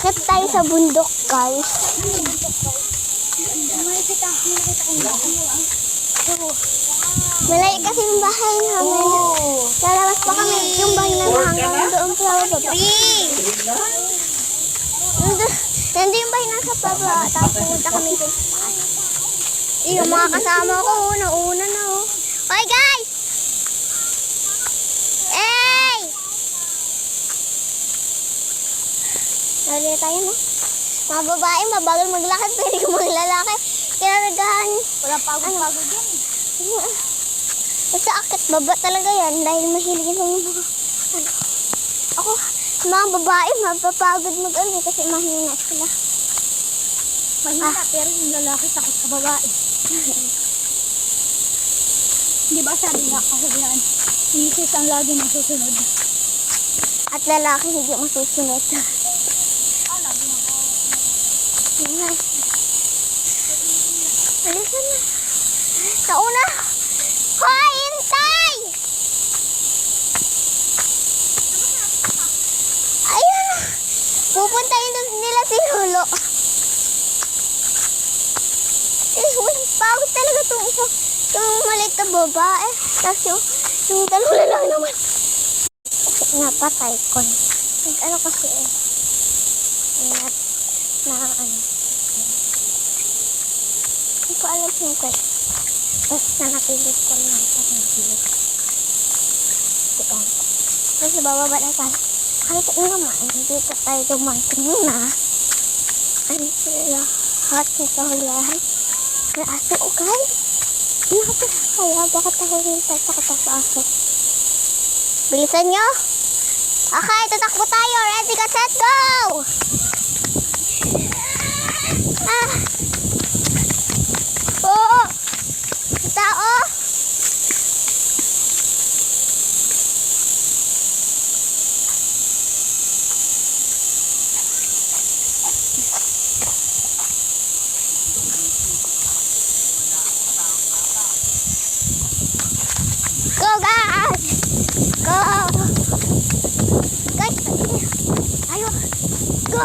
Akit tayo sa bundok, guys. Malay kasi yung bahay namin. Lalabas pa kami yung bahay namin hanggang doon pa sa baba. Nandun yung bahay nasa baba. Tapos pumunta kami doon sa taas. Yung mga kasama ko, nauna na oh. Okay guys! Hey! Nalila tayo no? Mga babae, mabagal maglakad pero yung mga lalaki, kinaragahan. Wala pagod-pagod yan. Basta akit baba talaga yan dahil mahilig yung mga ako, mga babae, mapapagod mag-ano kasi mahina sila. Mahina, pero yung lalaki takot sa babae. Di ba sabi nga kasabihan, misis ang lagi masusunod. At lalaki hindi masusunod. Lagi na ako. Alisan na. Nauna. Hoy, hintay! Ayun. Pupuntahin nila si Lolo. Walang pagod talaga itong isa. Yung maliit na babae. Tapos yung dalawa lang naman. Napatay ko. Ano kasi hindi ko alam yung kwento. Basta napilit ko lang sa napilit. Kasi bababa na tayo. Kahit naman, dito tayo dumating na. Ano sila? Hot na kahulihan. May aso o guys. Nakapit kaya bakit ako hintay sa aso? Bilisan nyo. Okay, tatakbo tayo. Ready, ka, set, go! Oo. Tao. Go guys! Go! Guys, ayo! Go!